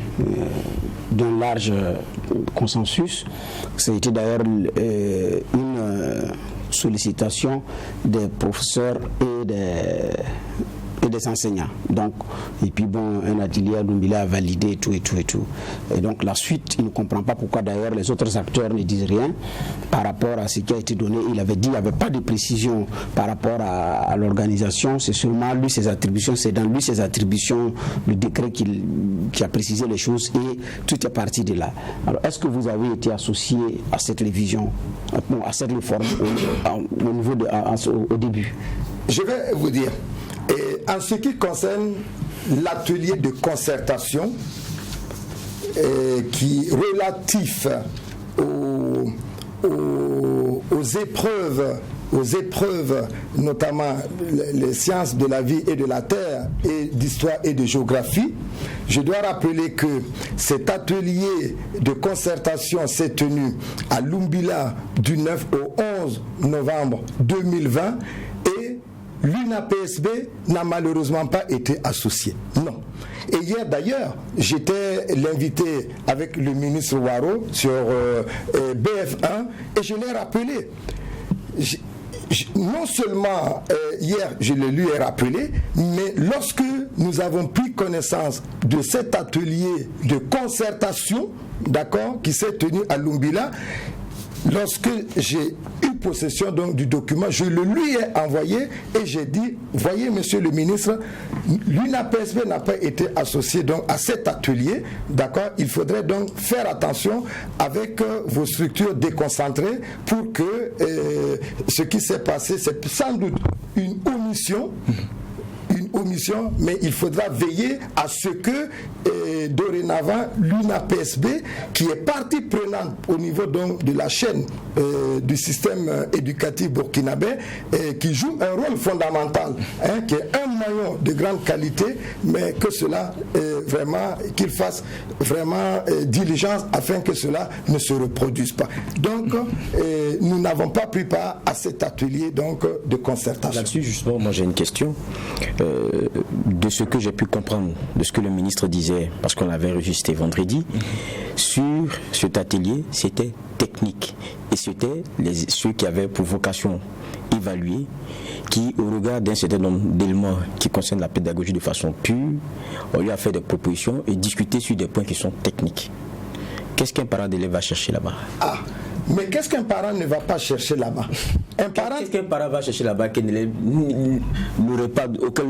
d'un large consensus. Ça a été d'ailleurs une sollicitation des professeurs et des enseignants. Donc, et puis bon, un atelier à Doumbila a validé tout. Et donc la suite, il ne comprend pas pourquoi d'ailleurs les autres acteurs ne disent rien par rapport à ce qui a été donné. Il avait dit qu'il n'y avait pas de précision par rapport à l'organisation. C'est seulement lui ses attributions, c'est dans lui ses attributions, le décret qui a précisé les choses, et tout est parti de là. Alors, est-ce que vous avez été associé à cette révision, à cette réforme au niveau au début? Je vais vous dire. Et en ce qui concerne l'atelier de concertation qui relatif aux épreuves, notamment les sciences de la vie et de la terre, et d'histoire et de géographie, je dois rappeler que cet atelier de concertation s'est tenu à Lumbila du 9 au 11 novembre 2020, et l'UNAPSB n'a malheureusement pas été associée. Non. Et hier d'ailleurs, j'étais l'invité avec le ministre Waro sur BF1, et je l'ai rappelé. Non seulement hier je le lui ai rappelé, mais lorsque nous avons pris connaissance de cet atelier de concertation, d'accord, qui s'est tenu à Lumbila, lorsque j'ai eu possession donc du document, je le lui ai envoyé et j'ai dit, voyez monsieur le ministre, l'UNAPSB n'a pas été associé donc à cet atelier, d'accord, il faudrait donc faire attention avec vos structures déconcentrées pour que ce qui s'est passé, c'est sans doute une omission une omission, mais il faudra veiller à ce que dorénavant l'UNAPSB, qui est partie prenante au niveau donc de la chaîne du système éducatif burkinabé, qui joue un rôle fondamental, qui est un maillon de grande qualité, mais que cela vraiment, qu'il fasse vraiment diligence afin que cela ne se reproduise pas. Donc nous n'avons pas pris part à cet atelier donc de concertation. Là-dessus justement, moi j'ai une question. De ce que j'ai pu comprendre, de ce que le ministre disait, parce qu'on l'avait enregistré vendredi, sur cet atelier, c'était technique. Et c'était ceux qui avaient pour vocation évaluer, qui, au regard d'un certain nombre d'éléments qui concernent la pédagogie de façon pure, on lui a fait des propositions et discuté sur des points qui sont techniques. Qu'est-ce qu'un parent d'élève va chercher là-bas? Mais qu'est-ce qu'un parent ne va pas chercher là-bas? Qu'est-ce qu'un parent va chercher là-bas auquel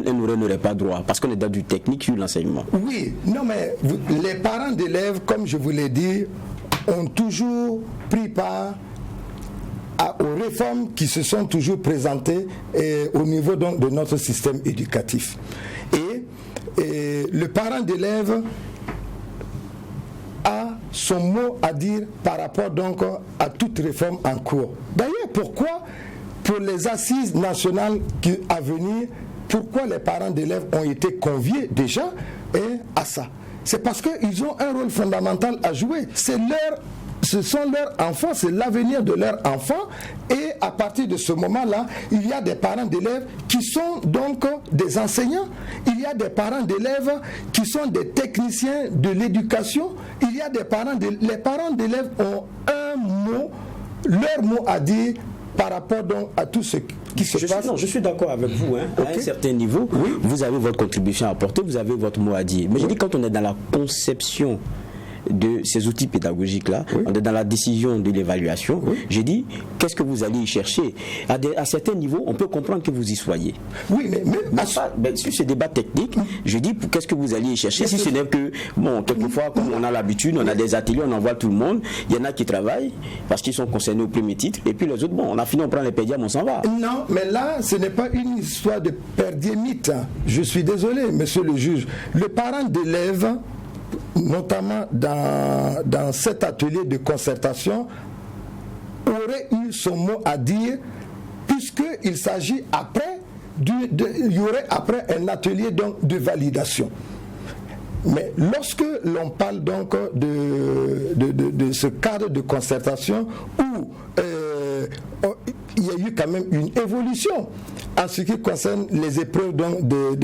un n'aurait pas droit? Parce qu'on est dans du technique sur l'enseignement. Oui, non mais les parents d'élèves, comme je vous l'ai dit, ont toujours pris part aux réformes qui se sont toujours présentées au niveau donc de notre système éducatif. Et le parent d'élève a son mot à dire par rapport donc à toute réforme en cours. D'ailleurs, pourquoi pour les assises nationales à venir, pourquoi les parents d'élèves ont été conviés déjà à ça? C'est parce qu'ils ont un rôle fondamental à jouer. Ce sont leurs enfants, c'est l'avenir de leurs enfants, et à partir de ce moment-là, il y a des parents d'élèves qui sont donc des enseignants, il y a des parents d'élèves qui sont des techniciens de l'éducation, il y a des parents les parents d'élèves ont leur mot à dire par rapport donc à tout ce qui se passe. Je suis d'accord avec vous. Okay. À un certain niveau, oui, vous avez votre contribution à apporter, vous avez votre mot à dire. Mais je dis, quand on est dans la conception de ces outils pédagogiques-là, on est dans la décision de l'évaluation, j'ai dit, qu'est-ce que vous allez y chercher? À certains niveaux, on peut comprendre que vous y soyez. Oui, mais sur ce débat technique, je dis, qu'est-ce que vous allez y chercher? Si ce n'est que, bon, quelquefois, comme on a l'habitude, on a des ateliers, on envoie tout le monde, il y en a qui travaillent parce qu'ils sont concernés au premier titre, et puis les autres, bon, on a fini, on prend les pédiams, on s'en va. Non, mais là, ce n'est pas une histoire de perdiémite. Je suis désolé, monsieur le juge. Le parent d'élève, notamment dans cet atelier de concertation, aurait eu son mot à dire, puisqu'il s'agit il y aurait après un atelier donc de validation. Mais lorsque l'on parle donc de ce cadre de concertation où il y a eu quand même une évolution en ce qui concerne les épreuves donc de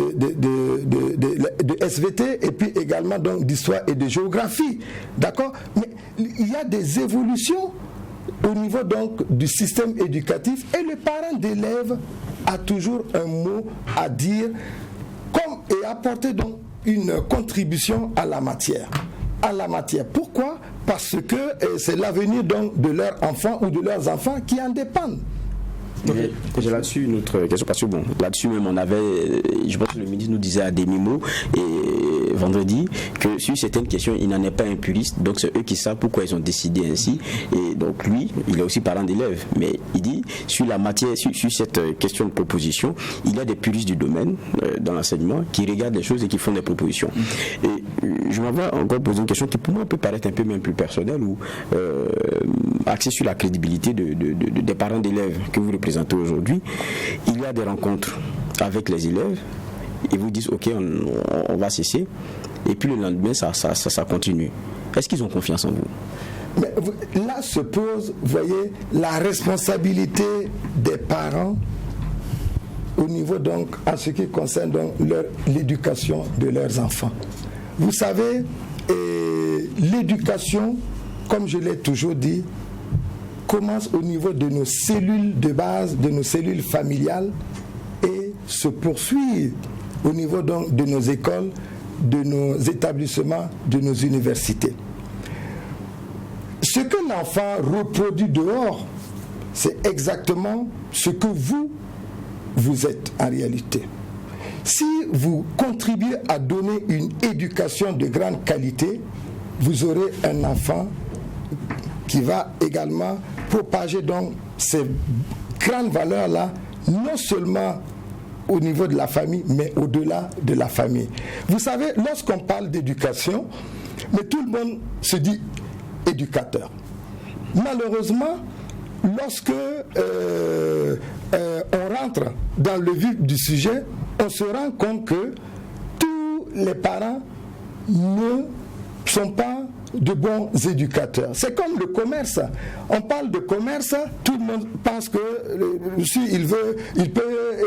SVT et puis également donc d'histoire et de géographie, d'accord? Mais il y a des évolutions au niveau donc du système éducatif et le parent d'élève a toujours un mot à dire et apporter donc une contribution à la matière. Pourquoi? Parce que c'est l'avenir donc de leurs enfants ou de leurs enfants qui en dépendent. J'ai là-dessus une autre question, parce que bon, là-dessus même on avait, je pense que le ministre nous disait à demi-mot et vendredi que sur certaines questions il n'en est pas un puriste, donc c'est eux qui savent pourquoi ils ont décidé ainsi, et donc lui il est aussi parent d'élèves, mais il dit sur la matière, sur cette question de proposition, il y a des puristes du domaine dans l'enseignement qui regardent les choses et qui font des propositions. Et je m'avais encore posé une question qui pour moi peut paraître un peu même plus personnelle ou axée sur la crédibilité des parents d'élèves que vous représentez aujourd'hui. Il y a des rencontres avec les élèves, ils vous disent ok on va cesser, et puis le lendemain ça continue. Est-ce qu'ils ont confiance en vous? Mais là se pose, vous voyez, la responsabilité des parents au niveau donc en ce qui concerne donc l'éducation de leurs enfants. Vous savez, l'éducation, comme je l'ai toujours dit, commence au niveau de nos cellules de base, de nos cellules familiales, et se poursuit au niveau donc de nos écoles, de nos établissements, de nos universités. Ce que l'enfant reproduit dehors, c'est exactement ce que vous êtes en réalité. Si vous contribuez à donner une éducation de grande qualité, vous aurez un enfant qui va également propager donc ces grandes valeurs-là, non seulement au niveau de la famille, mais au-delà de la famille. Vous savez, lorsqu'on parle d'éducation, mais tout le monde se dit éducateur. Malheureusement, lorsque on rentre dans le vif du sujet, on se rend compte que tous les parents ne sont pas de bons éducateurs. C'est comme le commerce. On parle de commerce, tout le monde pense que s'il veut, il peut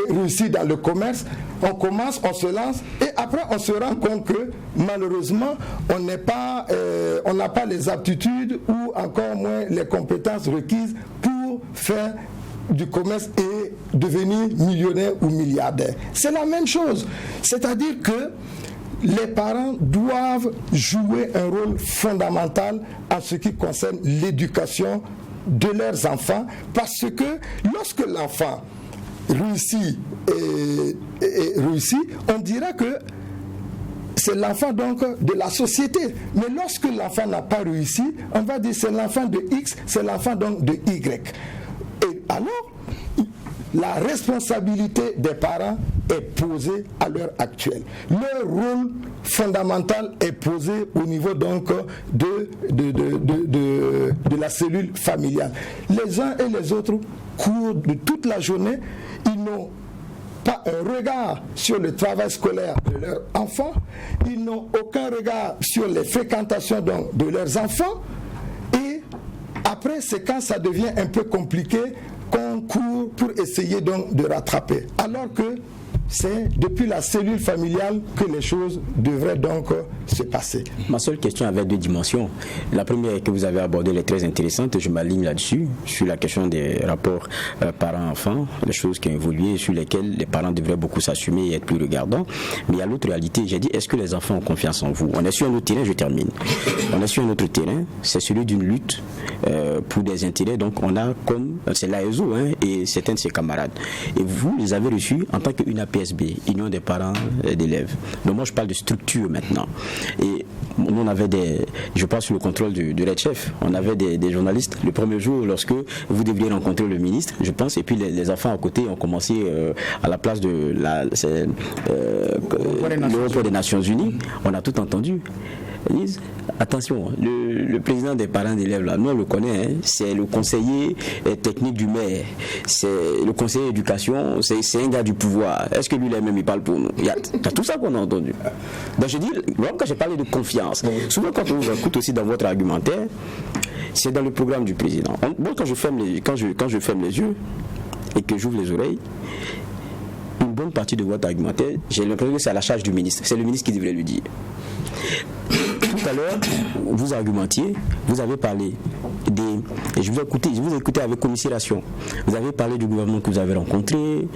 réussir dans le commerce. On commence, on se lance et après on se rend compte que malheureusement on n'a pas les aptitudes ou encore moins les compétences requises pour faire du commerce et devenir millionnaire ou milliardaire. C'est la même chose. C'est-à-dire que les parents doivent jouer un rôle fondamental en ce qui concerne l'éducation de leurs enfants, parce que lorsque l'enfant réussit, on dira que c'est l'enfant donc de la société. Mais lorsque l'enfant n'a pas réussi, on va dire c'est l'enfant de X, c'est l'enfant donc de Y. Et alors, la responsabilité des parents est posée à l'heure actuelle. Leur rôle fondamental est posé au niveau donc de la cellule familiale. Les uns et les autres courent de toute la journée, ils n'ont pas un regard sur le travail scolaire de leurs enfants, ils n'ont aucun regard sur les fréquentations donc de leurs enfants, et après c'est quand ça devient un peu compliqué qu'on court pour essayer donc de rattraper. Alors que c'est depuis la cellule familiale que les choses devraient donc se passer. Ma seule question avait deux dimensions. La première que vous avez abordée est très intéressante et je m'aligne là-dessus, sur la question des rapports parents-enfants, les choses qui ont évolué sur lesquelles les parents devraient beaucoup s'assumer et être plus regardants. Mais il y a l'autre réalité, j'ai dit, est-ce que les enfants ont confiance en vous? On est sur un autre terrain, je termine. On est sur un autre terrain, c'est celui d'une lutte pour des intérêts. Donc on a comme, c'est l'AESO et certains de ses camarades. Et vous les avez reçus en tant qu'une APSB, Union des parents d'élèves. Donc moi je parle de structure maintenant. Et nous on avait je parle sous le contrôle du Red Chef, on avait des journalistes le premier jour lorsque vous deviez rencontrer le ministre, je pense, et puis les enfants à côté ont commencé à la place de l'Europe des Nations Unies, on a tout entendu. Lise, attention, le président des parents d'élèves, là, nous on le connaît, c'est le conseiller technique du maire, c'est le conseiller d'éducation, c'est un gars du pouvoir. Est-ce que lui même il parle pour nous? Il y a tout ça qu'on a entendu. Donc je dis, quand j'ai parlé de confiance, souvent quand on vous écoute aussi dans votre argumentaire, c'est dans le programme du président. Moi quand je ferme les yeux et que j'ouvre les oreilles, une bonne partie de votre argumentaire, j'ai l'impression que c'est à la charge du ministre. C'est le ministre qui devrait le dire. Tout à l'heure, vous argumentiez, vous avez parlé et je vous ai écouté avec commisération. Vous avez parlé du gouvernement que vous avez rencontré,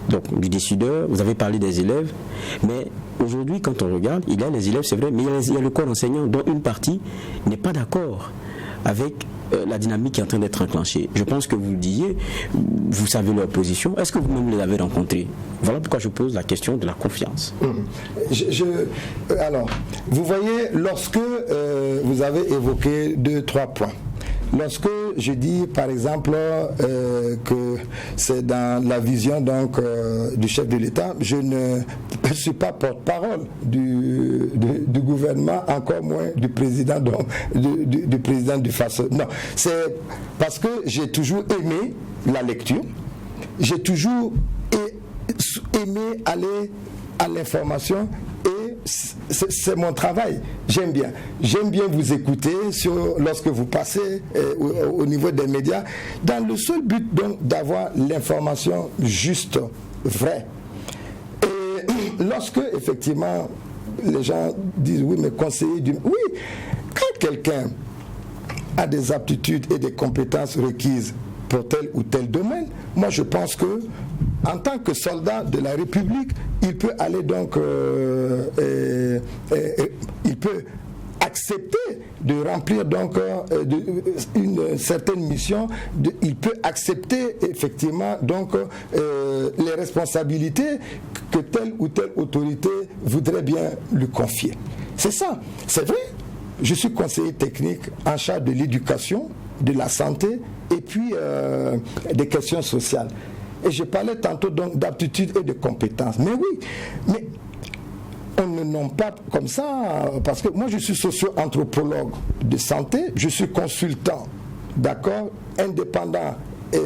donc du décideur, vous avez parlé des élèves, mais aujourd'hui, quand on regarde, il y a les élèves, c'est vrai, mais il y a le corps enseignant dont une partie n'est pas d'accord avec la dynamique qui est en train d'être enclenchée. Je pense que vous le disiez, vous savez leur position. Est-ce que vous-même les avez rencontrés? Voilà pourquoi je pose la question de la confiance. Alors, vous voyez, lorsque vous avez évoqué 2-3 points, lorsque je dis par exemple que c'est dans la vision donc du chef de l'État, je ne suis pas porte-parole du gouvernement, encore moins du président du président du FASO. Non, c'est parce que j'ai toujours aimé la lecture, j'ai toujours aimé aller à l'information. C'est mon travail, j'aime bien vous écouter lorsque vous passez au niveau des médias, dans le seul but donc d'avoir l'information juste, vraie. Et lorsque effectivement les gens disent oui mais conseiller oui, quand quelqu'un a des aptitudes et des compétences requises pour tel ou tel domaine, moi je pense que en tant que soldat de la République, il peut aller donc, il peut accepter de remplir donc une certaine mission, il peut accepter effectivement donc les responsabilités que telle ou telle autorité voudrait bien lui confier. C'est ça, c'est vrai. Je suis conseiller technique en charge de l'éducation, de la santé et puis des questions sociales. Et je parlais tantôt donc d'aptitude et de compétences. Mais oui, mais on ne nomme pas comme ça, parce que moi je suis socio-anthropologue de santé, je suis consultant, d'accord, indépendant et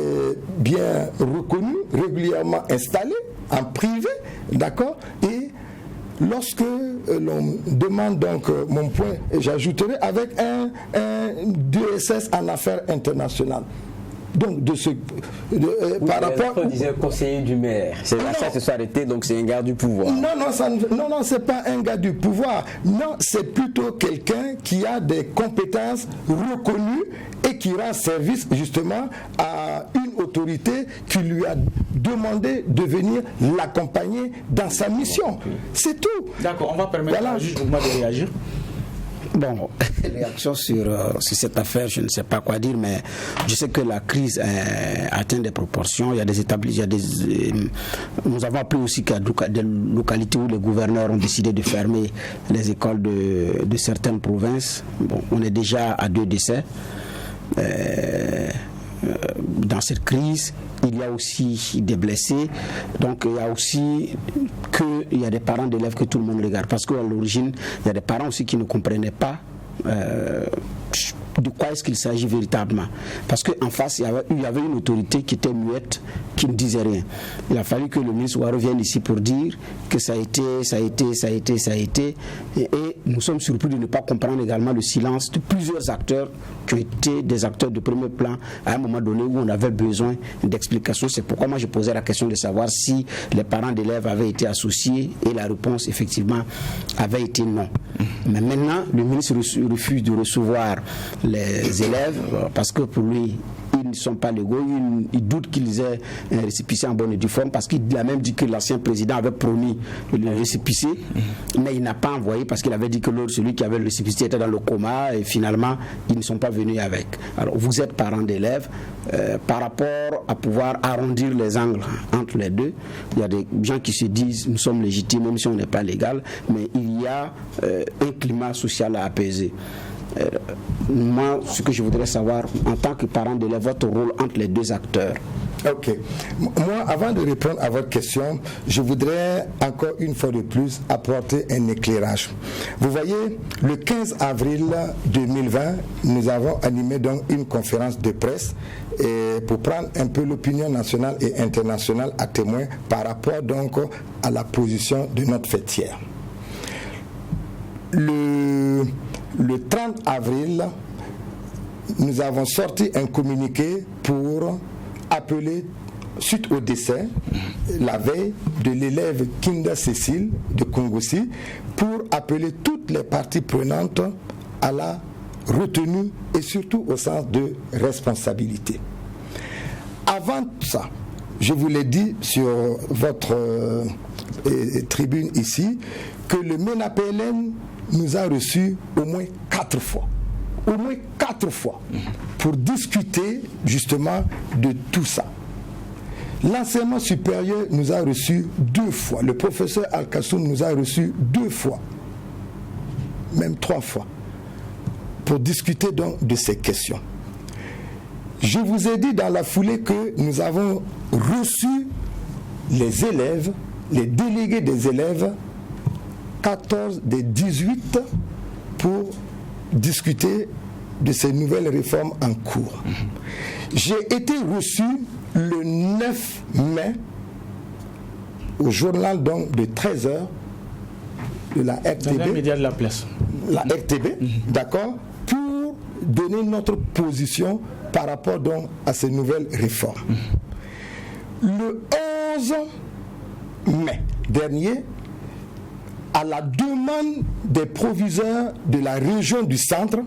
bien reconnu, régulièrement installé, en privé, d'accord, et lorsque l'on demande donc mon point, et j'ajouterai avec un DSS en affaires internationales. Donc par rapport, on disait conseiller du maire. C'est là ça se soit arrêté, donc c'est un gars du pouvoir. Non, c'est pas un gars du pouvoir. Non, c'est plutôt quelqu'un qui a des compétences reconnues et qui rend service justement à une autorité qui lui a demandé de venir l'accompagner dans sa mission. C'est tout. D'accord, on va permettre à juge de réagir. Bon, réaction sur cette affaire, je ne sais pas quoi dire, mais je sais que la crise atteint des proportions. Il y a des établissements, nous avons appris aussi qu'il y a des localités où les gouverneurs ont décidé de fermer les écoles de certaines provinces. Bon, on est déjà à 2 décès. Dans cette crise, il y a aussi des blessés, donc il y a aussi qu'il y a des parents d'élèves que tout le monde regarde, parce qu'à l'origine, il y a des parents aussi qui ne comprenaient pas de quoi est-ce qu'il s'agit véritablement, parce qu'en face il y avait une autorité qui était muette, qui ne disait rien. Il a fallu que le ministre revienne ici pour dire que ça a été et nous sommes surpris de ne pas comprendre également le silence de plusieurs acteurs qui ont été des acteurs de premier plan à un moment donné où on avait besoin d'explications. C'est pourquoi moi je posais la question de savoir si les parents d'élèves avaient été associés, et la réponse effectivement avait été non. Mais maintenant le ministre refuse de recevoir les élèves parce que pour lui ils ne sont pas légaux, il doute qu'ils aient un récépissé en bonne et due forme, parce qu'il a même dit que l'ancien président avait promis le récépissé, mais il n'a pas envoyé parce qu'il avait dit que celui qui avait le récépissé était dans le coma, et finalement ils ne sont pas venus avec. Alors vous êtes parents d'élèves, par rapport à pouvoir arrondir les angles entre les deux, il y a des gens qui se disent nous sommes légitimes même si on n'est pas légal, mais il y a un climat social à apaiser. Moi, ce que je voudrais savoir, en tant que parent d'élève, votre rôle entre les deux acteurs. Ok. Moi, avant de répondre à votre question, je voudrais encore une fois de plus apporter un éclairage. Vous voyez, le 15 avril 2020, nous avons animé donc une conférence de presse pour prendre un peu l'opinion nationale et internationale à témoin par rapport donc à la position de notre fêtière. Le 30 avril, nous avons sorti un communiqué pour appeler, suite au décès, la veille, de l'élève Kinda Cécile de Kongossi, pour appeler toutes les parties prenantes à la retenue et surtout au sens de responsabilité. Avant ça, je vous l'ai dit sur votre tribune ici, que le MENA-PLN nous a reçus au moins 4 fois. Au moins 4 fois. Pour discuter justement de tout ça. L'enseignement supérieur nous a reçus 2 fois. Le professeur Al-Kassoum nous a reçus 2 fois. Même 3 fois. Pour discuter donc de ces questions. Je vous ai dit dans la foulée que nous avons reçu les élèves, les délégués des élèves, 14 des 18 pour discuter de ces nouvelles réformes en cours. J'ai été reçu le 9 mai au journal donc de 13h de la RTB. Dans les médias de la place. La RTB, d'accord, pour donner notre position par rapport donc à ces nouvelles réformes. Le 11 mai dernier, à la demande des proviseurs de la région du centre,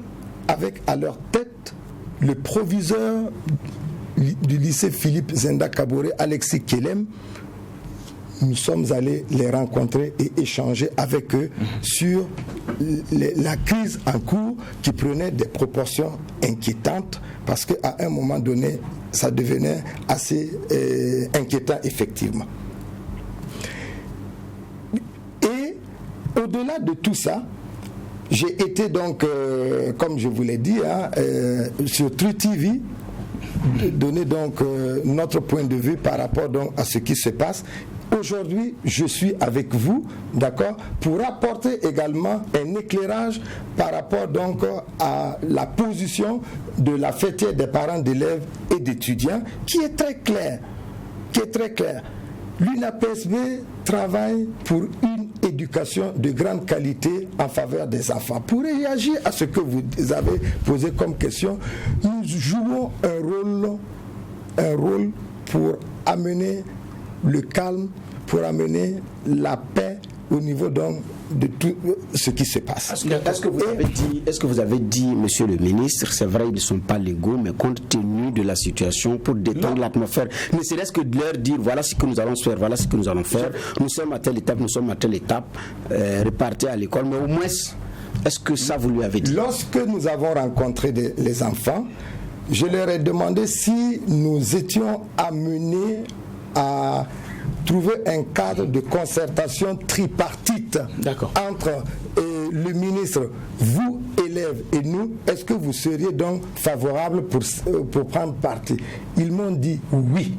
avec à leur tête le proviseur du lycée Philippe Zenda Kabore, Alexis Kelem, nous sommes allés les rencontrer et échanger avec eux sur la crise en cours qui prenait des proportions inquiétantes, parce qu'à un moment donné, ça devenait assez inquiétant effectivement. Au-delà de tout ça, j'ai été donc, comme je vous l'ai dit, sur True TV, donner donc notre point de vue par rapport donc à ce qui se passe. Aujourd'hui, je suis avec vous, d'accord, pour apporter également un éclairage par rapport donc à la position de la fêtière des parents d'élèves et d'étudiants, qui est très claire, L'UNAPSB travaille pour une éducation de grande qualité en faveur des enfants. Pour réagir à ce que vous avez posé comme question, nous jouons un rôle pour amener le calme, pour amener la paix au niveau donc de tout ce qui se passe. Est-ce que vous avez dit, monsieur le ministre, c'est vrai, ils ne sont pas légaux, mais compte tenu de la situation, pour détendre l'atmosphère, ne serait-ce que de leur dire, voilà ce que nous allons faire, voilà ce que nous allons faire, nous sommes à telle étape, repartez à l'école, mais au moins, est-ce que ça vous lui avez dit? Lorsque nous avons rencontré les enfants, je leur ai demandé si nous étions amenés à trouver un cadre de concertation tripartite entre le ministre, vous, élèves, et nous. Est-ce que vous seriez donc favorable pour prendre parti? Ils m'ont dit oui.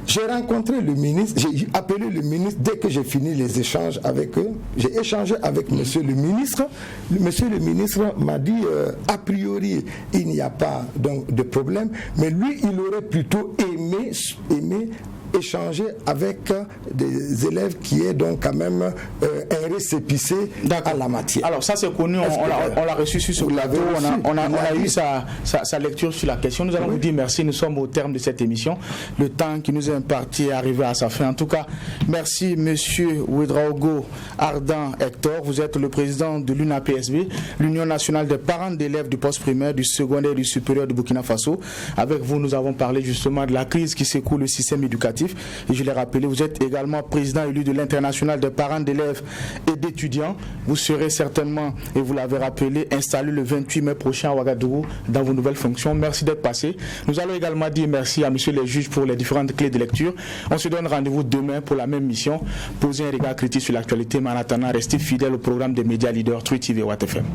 J'ai rencontré le ministre, j'ai appelé le ministre dès que j'ai fini les échanges avec eux. J'ai échangé avec monsieur le ministre. Monsieur le ministre m'a dit, a priori, il n'y a pas donc de problème, mais lui, il aurait plutôt aimé échanger avec des élèves qui est donc quand même un récépissé à la matière. Alors ça c'est connu, on l'a reçu sur ce plateau, on a eu sa lecture sur la question. Nous allons vous dire merci, nous sommes au terme de cette émission. Le temps qui nous est imparti est arrivé à sa fin. En tout cas, merci monsieur Ouedraogo Ardan Hector, vous êtes le président de l'UNAPSB, l'Union nationale des parents d'élèves du post-primaire, du secondaire et du supérieur du Burkina Faso. Avec vous, nous avons parlé justement de la crise qui secoue le système éducatif. Et je l'ai rappelé, vous êtes également président élu de l'International des parents d'élèves et d'étudiants. Vous serez certainement, et vous l'avez rappelé, installé le 28 mai prochain à Ouagadougou dans vos nouvelles fonctions. Merci d'être passé. Nous allons également dire merci à monsieur les juges pour les différentes clés de lecture. On se donne rendez-vous demain pour la même mission. Posez un regard critique sur l'actualité, mais en attendant, restez fidèles au programme des médias leaders Truth TV et Watt FM.